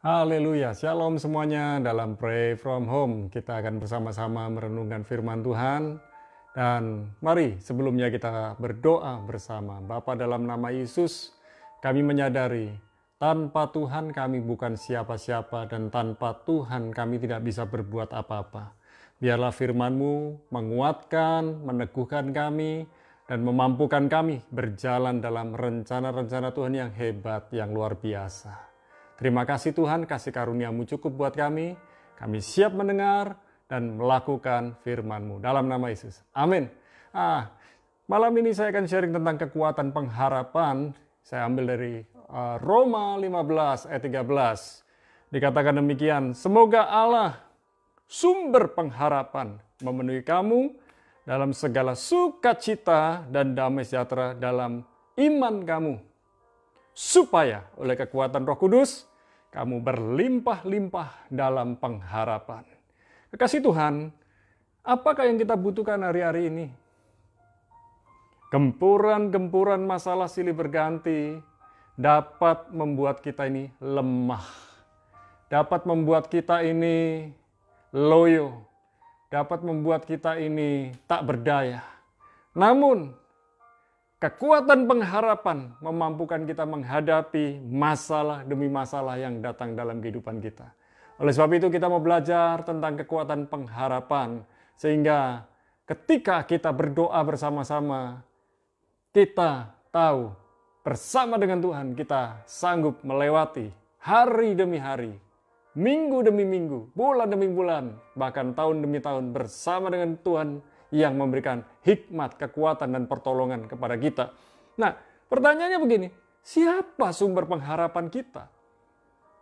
Haleluya, shalom semuanya. Dalam Pray From Home kita akan bersama-sama merenungkan firman Tuhan. Dan mari sebelumnya kita berdoa bersama. Bapa, dalam nama Yesus kami menyadari tanpa Tuhan kami bukan siapa-siapa dan tanpa Tuhan kami tidak bisa berbuat apa-apa. Biarlah firman-Mu menguatkan, meneguhkan kami dan memampukan kami berjalan dalam rencana-rencana Tuhan yang hebat, yang luar biasa. Terima kasih Tuhan, kasih karunia-Mu cukup buat kami. Kami siap mendengar dan melakukan firman-Mu. Dalam nama Yesus. Amin. Malam ini saya akan sharing tentang kekuatan pengharapan. Saya ambil dari Roma 15 ayat 13. Dikatakan demikian, semoga Allah sumber pengharapan memenuhi kamu dalam segala sukacita dan damai sejahtera dalam iman kamu. Supaya oleh kekuatan Roh Kudus, kamu berlimpah-limpah dalam pengharapan. Kekasih Tuhan, apakah yang kita butuhkan hari-hari ini? Gempuran-gempuran masalah silih berganti dapat membuat kita ini lemah. Dapat membuat kita ini loyo. Dapat membuat kita ini tak berdaya. Namun, kekuatan pengharapan memampukan kita menghadapi masalah demi masalah yang datang dalam kehidupan kita. Oleh sebab itu kita mau belajar tentang kekuatan pengharapan. Sehingga ketika kita berdoa bersama-sama, kita tahu bersama dengan Tuhan kita sanggup melewati hari demi hari, minggu demi minggu, bulan demi bulan, bahkan tahun demi tahun bersama dengan Tuhan yang memberikan hikmat, kekuatan, dan pertolongan kepada kita. Nah, pertanyaannya begini, siapa sumber pengharapan kita?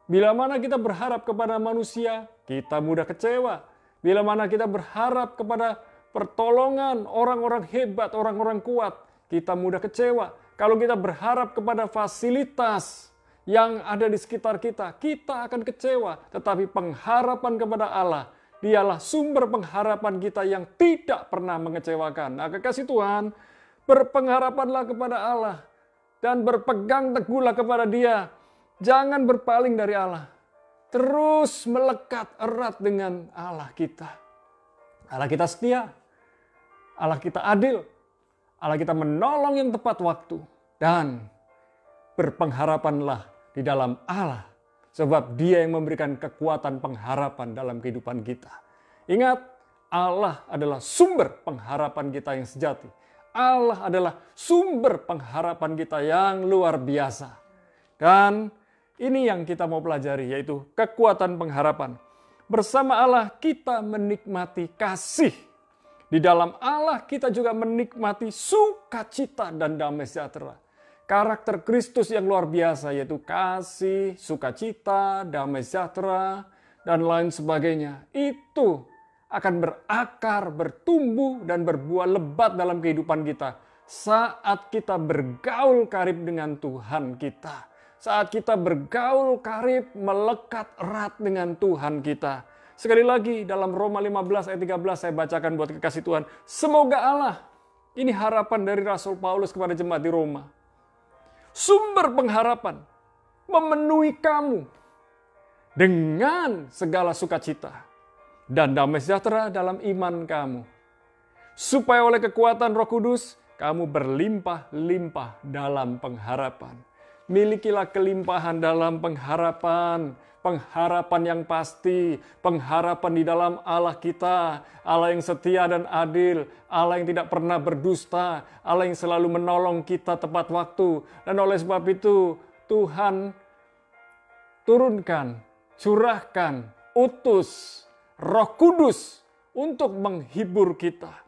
Bila mana kita berharap kepada manusia, kita mudah kecewa. Bila mana kita berharap kepada pertolongan orang-orang hebat, orang-orang kuat, kita mudah kecewa. Kalau kita berharap kepada fasilitas yang ada di sekitar kita, kita akan kecewa. Tetapi pengharapan kepada Allah, Dialah sumber pengharapan kita yang tidak pernah mengecewakan. Nah, kekasih Tuhan, berpengharapanlah kepada Allah dan berpegang teguhlah kepada Dia. Jangan berpaling dari Allah. Terus melekat erat dengan Allah kita. Allah kita setia. Allah kita adil. Allah kita menolong yang tepat waktu. Dan berpengharapanlah di dalam Allah. Sebab Dia yang memberikan kekuatan pengharapan dalam kehidupan kita. Ingat, Allah adalah sumber pengharapan kita yang sejati. Allah adalah sumber pengharapan kita yang luar biasa. Dan ini yang kita mau pelajari, yaitu kekuatan pengharapan. Bersama Allah kita menikmati kasih. Di dalam Allah kita juga menikmati sukacita dan damai sejahtera. Karakter Kristus yang luar biasa, yaitu kasih, sukacita, damai sejahtera, dan lain sebagainya. Itu akan berakar, bertumbuh, dan berbuah lebat dalam kehidupan kita. Saat kita bergaul karib dengan Tuhan kita. Saat kita bergaul karib, melekat erat dengan Tuhan kita. Sekali lagi dalam Roma 15 ayat 13 saya bacakan buat kekasih Tuhan. Semoga Allah, ini harapan dari Rasul Paulus kepada jemaat di Roma. Sumber pengharapan memenuhi kamu dengan segala sukacita dan damai sejahtera dalam iman kamu. Supaya oleh kekuatan Roh Kudus kamu berlimpah-limpah dalam pengharapan. Milikilah kelimpahan dalam pengharapan. Pengharapan yang pasti, pengharapan di dalam Allah kita, Allah yang setia dan adil, Allah yang tidak pernah berdusta, Allah yang selalu menolong kita tepat waktu. Dan oleh sebab itu Tuhan turunkan, curahkan, utus Roh Kudus untuk menghibur kita.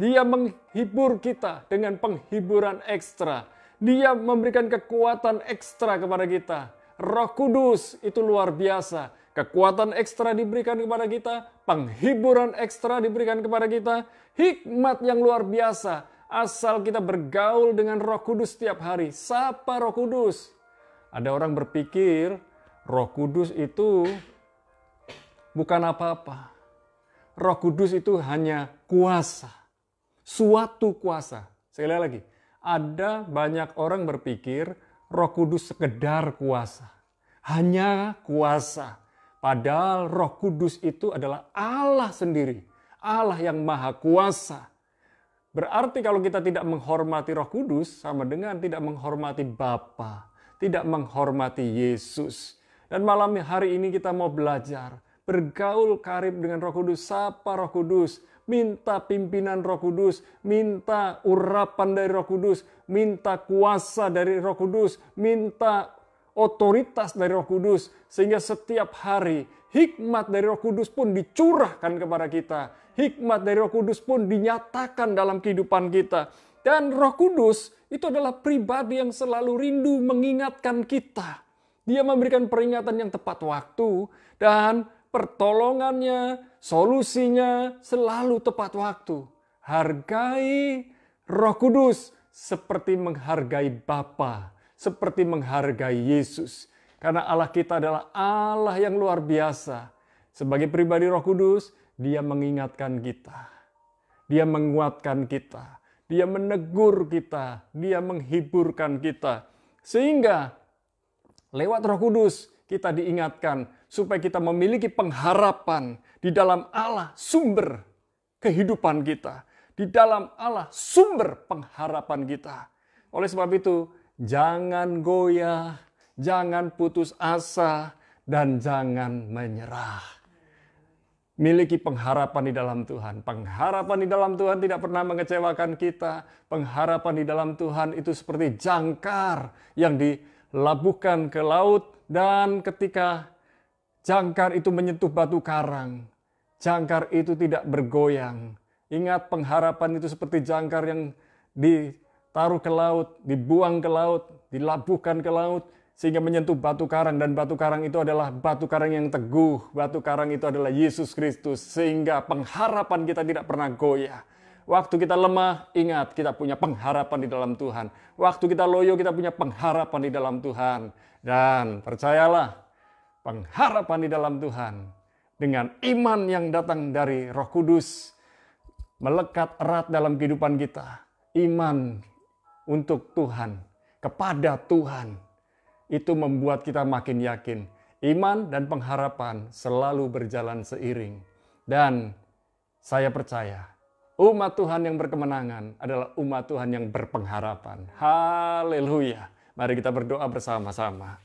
Dia menghibur kita dengan penghiburan ekstra. Dia memberikan kekuatan ekstra kepada kita. Roh Kudus itu luar biasa. Kekuatan ekstra diberikan kepada kita. Penghiburan ekstra diberikan kepada kita. Hikmat yang luar biasa. Asal kita bergaul dengan Roh Kudus setiap hari. Sapa Roh Kudus. Ada orang berpikir Roh Kudus itu bukan apa-apa. Roh Kudus itu hanya kuasa. Suatu kuasa. Sekali lagi. Ada banyak orang berpikir Roh Kudus sekedar kuasa. hanya kuasa. Padahal Roh Kudus itu adalah Allah sendiri, Allah yang maha kuasa. Berarti kalau kita tidak menghormati Roh Kudus, sama dengan tidak menghormati Bapa, tidak menghormati Yesus. Dan malam hari ini kita mau belajar, bergaul karib dengan Roh Kudus, sapa Roh Kudus, minta pimpinan Roh Kudus, minta urapan dari Roh Kudus, minta kuasa dari Roh Kudus, minta otoritas dari Roh Kudus, sehingga setiap hari hikmat dari Roh Kudus pun dicurahkan kepada kita. Hikmat dari Roh Kudus pun dinyatakan dalam kehidupan kita. Dan Roh Kudus itu adalah pribadi yang selalu rindu mengingatkan kita. Dia memberikan peringatan yang tepat waktu dan pertolongannya, solusinya selalu tepat waktu. Hargai Roh Kudus seperti menghargai Bapa, seperti menghargai Yesus. Karena Allah kita adalah Allah yang luar biasa. Sebagai pribadi Roh Kudus, Dia mengingatkan kita. Dia menguatkan kita. Dia menegur kita. Dia menghiburkan kita. Sehingga lewat Roh Kudus kita diingatkan supaya kita memiliki pengharapan di dalam Allah sumber kehidupan kita. Di dalam Allah sumber pengharapan kita. Oleh sebab itu, jangan goyah, jangan putus asa, dan jangan menyerah. Miliki pengharapan di dalam Tuhan. Pengharapan di dalam Tuhan tidak pernah mengecewakan kita. Pengharapan di dalam Tuhan itu seperti jangkar yang dilabuhkan ke laut, dan ketika jangkar itu menyentuh batu karang, jangkar itu tidak bergoyang. Ingat, pengharapan itu seperti jangkar yang ditaruh ke laut, dibuang ke laut, dilabuhkan ke laut, sehingga menyentuh batu karang. Dan batu karang itu adalah batu karang yang teguh. Batu karang itu adalah Yesus Kristus. Sehingga pengharapan kita tidak pernah goyah. Waktu kita lemah, ingat kita punya pengharapan di dalam Tuhan. Waktu kita loyo, kita punya pengharapan di dalam Tuhan. Dan percayalah, pengharapan di dalam Tuhan dengan iman yang datang dari Roh Kudus melekat erat dalam kehidupan kita. Iman untuk Tuhan, kepada Tuhan, itu membuat kita makin yakin. Iman dan pengharapan selalu berjalan seiring. Dan saya percaya, umat Tuhan yang berkemenangan adalah umat Tuhan yang berpengharapan. Haleluya. Mari kita berdoa bersama-sama.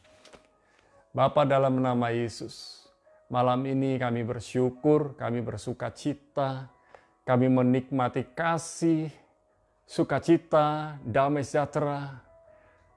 Bapa, dalam nama Yesus, malam ini kami bersyukur, kami bersuka cita, kami menikmati kasih, sukacita, damai sejahtera,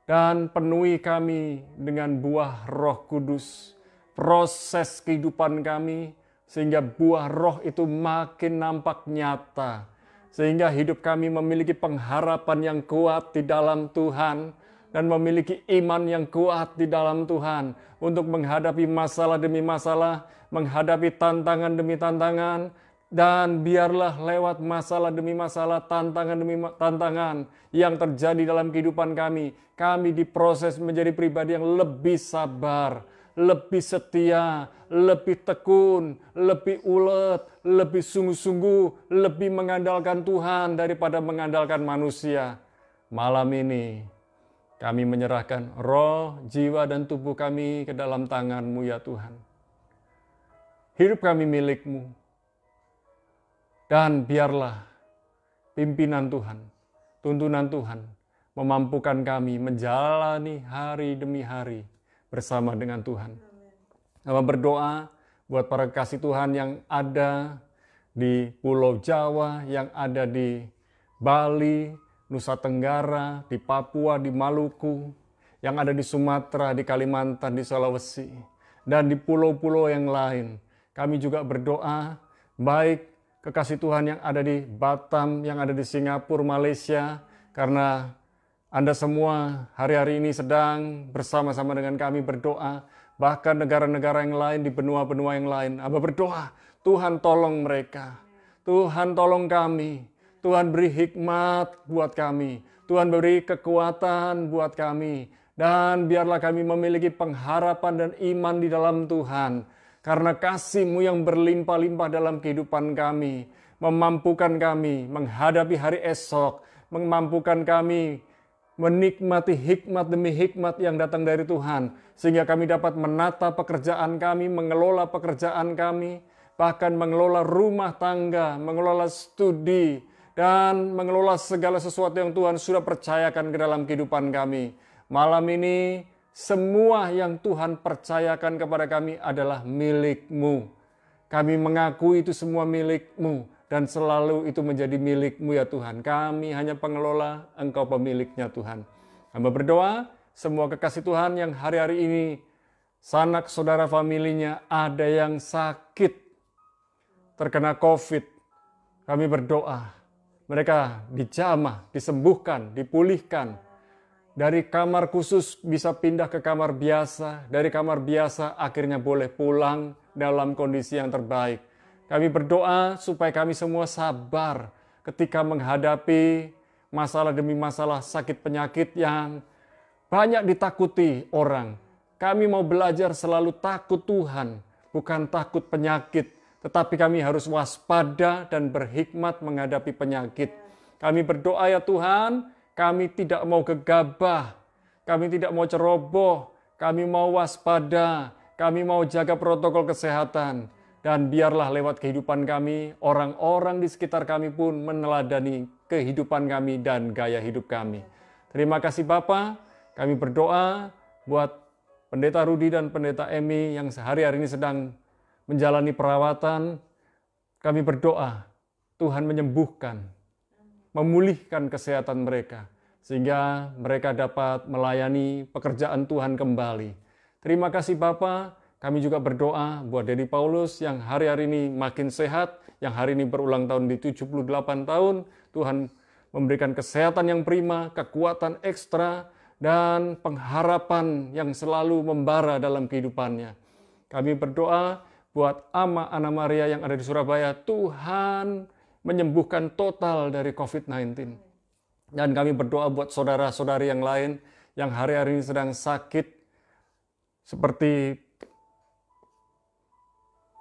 dan penuhi kami dengan buah Roh Kudus. Proses kehidupan kami sehingga buah roh itu makin nampak nyata. Sehingga hidup kami memiliki pengharapan yang kuat di dalam Tuhan. Dan memiliki iman yang kuat di dalam Tuhan. Untuk menghadapi masalah demi masalah. Menghadapi tantangan demi tantangan. Dan biarlah lewat masalah demi masalah, tantangan demi tantangan yang terjadi dalam kehidupan kami diproses menjadi pribadi yang lebih sabar, lebih setia, lebih tekun, lebih ulet, lebih sungguh-sungguh, lebih mengandalkan Tuhan daripada mengandalkan manusia. Malam ini kami menyerahkan roh, jiwa, dan tubuh kami ke dalam tangan-Mu ya Tuhan. Hidup kami milik-Mu. Dan biarlah pimpinan Tuhan, tuntunan Tuhan, memampukan kami menjalani hari demi hari bersama dengan Tuhan. Kami berdoa buat para kasih Tuhan yang ada di Pulau Jawa, yang ada di Bali, Nusa Tenggara, di Papua, di Maluku, yang ada di Sumatera, di Kalimantan, di Sulawesi, dan di pulau-pulau yang lain. Kami juga berdoa baik kekasih Tuhan yang ada di Batam, yang ada di Singapura, Malaysia, karena Anda semua hari-hari ini sedang bersama-sama dengan kami berdoa, bahkan negara-negara yang lain, di benua-benua yang lain. Aba berdoa, Tuhan tolong mereka, Tuhan tolong kami, Tuhan beri hikmat buat kami, Tuhan beri kekuatan buat kami, dan biarlah kami memiliki pengharapan dan iman di dalam Tuhan. Karena kasih-Mu yang berlimpah-limpah dalam kehidupan kami, memampukan kami menghadapi hari esok, memampukan kami menikmati hikmat demi hikmat yang datang dari Tuhan, sehingga kami dapat menata pekerjaan kami, mengelola pekerjaan kami, bahkan mengelola rumah tangga, mengelola studi, dan mengelola segala sesuatu yang Tuhan sudah percayakan ke dalam kehidupan kami. Malam ini, semua yang Tuhan percayakan kepada kami adalah milik-Mu. Kami mengakui itu semua milik-Mu, dan selalu itu menjadi milik-Mu ya Tuhan. Kami hanya pengelola, Engkau pemiliknya Tuhan. Hamba berdoa, semua kekasih Tuhan yang hari-hari ini, sanak saudara familinya ada yang sakit, terkena COVID. Kami berdoa, mereka dijamah, disembuhkan, dipulihkan. Dari kamar khusus bisa pindah ke kamar biasa, dari kamar biasa akhirnya boleh pulang dalam kondisi yang terbaik. Kami berdoa supaya kami semua sabar ketika menghadapi masalah demi masalah sakit penyakit yang banyak ditakuti orang. Kami mau belajar selalu takut Tuhan, bukan takut penyakit. Tetapi kami harus waspada dan berhikmat menghadapi penyakit. Kami berdoa ya Tuhan, kami tidak mau gegabah, kami tidak mau ceroboh, kami mau waspada, kami mau jaga protokol kesehatan. Dan biarlah lewat kehidupan kami, orang-orang di sekitar kami pun meneladani kehidupan kami dan gaya hidup kami. Terima kasih Bapa, kami berdoa buat Pendeta Rudi dan Pendeta Emi yang sehari-hari ini sedang menjalani perawatan. Kami berdoa Tuhan menyembuhkan, memulihkan kesehatan mereka, sehingga mereka dapat melayani pekerjaan Tuhan kembali. Terima kasih Bapa. Kami juga berdoa buat Dedi Paulus yang hari-hari ini makin sehat, yang hari ini berulang tahun di 78 tahun. Tuhan memberikan kesehatan yang prima, kekuatan ekstra, dan pengharapan yang selalu membara dalam kehidupannya. Kami berdoa buat Ama Anna Maria yang ada di Surabaya, Tuhan menyembuhkan total dari COVID-19. Dan kami berdoa buat saudara-saudari yang lain yang hari-hari ini sedang sakit, seperti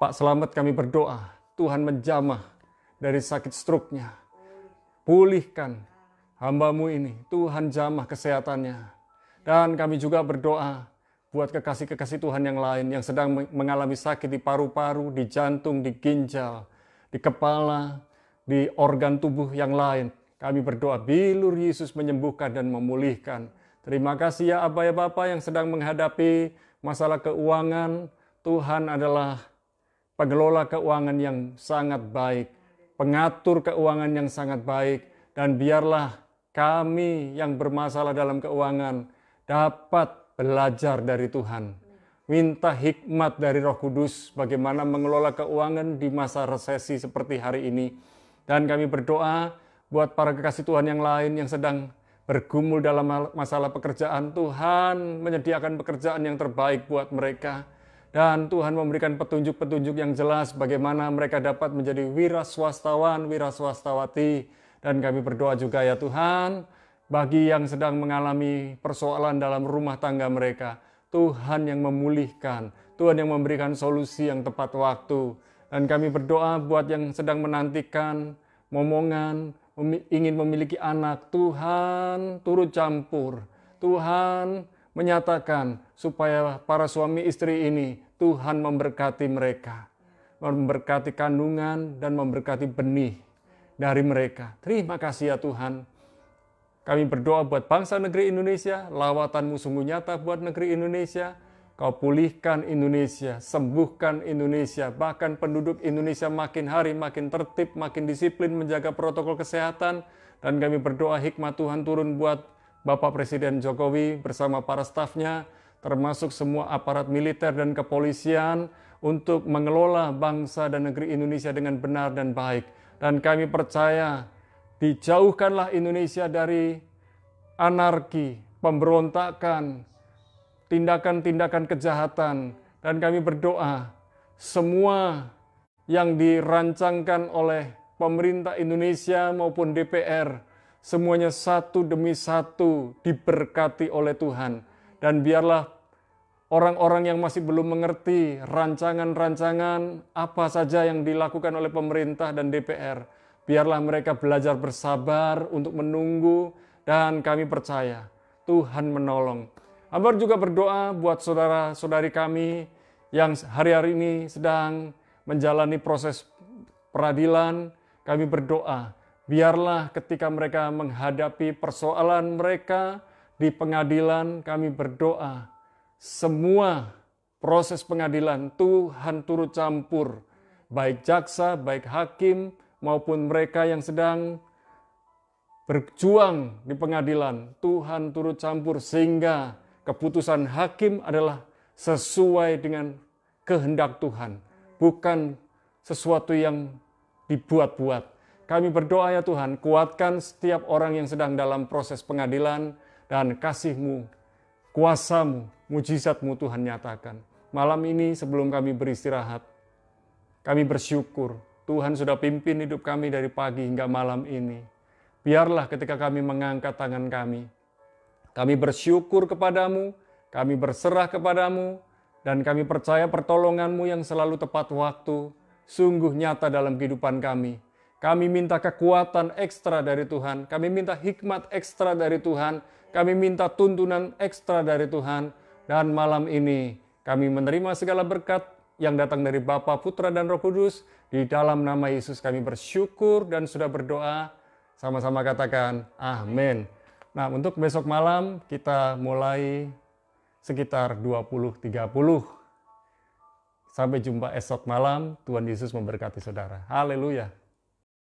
Pak Selamat. Kami berdoa Tuhan menjamah dari sakit stroke-nya. Pulihkan hamba-Mu ini, Tuhan jamah kesehatannya. Dan kami juga berdoa buat kekasih-kekasih Tuhan yang lain yang sedang mengalami sakit di paru-paru, di jantung, di ginjal, di kepala, di organ tubuh yang lain. Kami berdoa bilur Yesus menyembuhkan dan memulihkan. Terima kasih ya Aba ya Bapa yang sedang menghadapi masalah keuangan. Tuhan adalah pengelola keuangan yang sangat baik, pengatur keuangan yang sangat baik, dan biarlah kami yang bermasalah dalam keuangan dapat belajar dari Tuhan. Minta hikmat dari Roh Kudus bagaimana mengelola keuangan di masa resesi seperti hari ini. Dan kami berdoa buat para kekasih Tuhan yang lain yang sedang bergumul dalam masalah pekerjaan. Tuhan menyediakan pekerjaan yang terbaik buat mereka. Dan Tuhan memberikan petunjuk-petunjuk yang jelas bagaimana mereka dapat menjadi wira swastawan, wira swastawati. Dan kami berdoa juga ya Tuhan, bagi yang sedang mengalami persoalan dalam rumah tangga mereka, Tuhan yang memulihkan, Tuhan yang memberikan solusi yang tepat waktu. Dan kami berdoa buat yang sedang menantikan momongan, ingin memiliki anak, Tuhan turut campur. Tuhan menyatakan supaya para suami istri ini Tuhan memberkati mereka, memberkati kandungan dan memberkati benih dari mereka. Terima kasih ya Tuhan. Kami berdoa buat bangsa negeri Indonesia, lawatan-Mu sungguh nyata buat negeri Indonesia. Kau pulihkan Indonesia, sembuhkan Indonesia, bahkan penduduk Indonesia makin hari makin tertib, makin disiplin menjaga protokol kesehatan. Dan kami berdoa hikmat Tuhan turun buat Bapak Presiden Jokowi bersama para stafnya, termasuk semua aparat militer dan kepolisian untuk mengelola bangsa dan negeri Indonesia dengan benar dan baik. Dan kami percaya dijauhkanlah Indonesia dari anarki, pemberontakan, tindakan-tindakan kejahatan. Dan kami berdoa semua yang dirancangkan oleh pemerintah Indonesia maupun DPR, semuanya satu demi satu diberkati oleh Tuhan. Dan biarlah orang-orang yang masih belum mengerti rancangan-rancangan apa saja yang dilakukan oleh pemerintah dan DPR, biarlah mereka belajar bersabar untuk menunggu dan kami percaya Tuhan menolong. Hamba juga berdoa buat saudara-saudari kami yang hari-hari ini sedang menjalani proses peradilan. Kami berdoa, biarlah ketika mereka menghadapi persoalan mereka di pengadilan, kami berdoa, semua proses pengadilan Tuhan turut campur, baik jaksa, baik hakim, maupun mereka yang sedang berjuang di pengadilan. Tuhan turut campur sehingga keputusan hakim adalah sesuai dengan kehendak Tuhan, bukan sesuatu yang dibuat-buat. Kami berdoa ya Tuhan, kuatkan setiap orang yang sedang dalam proses pengadilan, dan kasih-Mu, kuasa-Mu, mujizat-Mu Tuhan nyatakan. Malam ini sebelum kami beristirahat, kami bersyukur Tuhan sudah pimpin hidup kami dari pagi hingga malam ini. Biarlah ketika kami mengangkat tangan kami bersyukur kepadamu, kami berserah kepadamu, dan kami percaya pertolongan-Mu yang selalu tepat waktu, sungguh nyata dalam kehidupan kami. Kami minta kekuatan ekstra dari Tuhan, kami minta hikmat ekstra dari Tuhan, kami minta tuntunan ekstra dari Tuhan, dan malam ini kami menerima segala berkat yang datang dari Bapa, Putra, dan Roh Kudus. Di dalam nama Yesus kami bersyukur dan sudah berdoa. Sama-sama katakan amin. Nah, untuk besok malam kita mulai sekitar 20.30. Sampai jumpa esok malam. Tuhan Yesus memberkati saudara. Haleluya.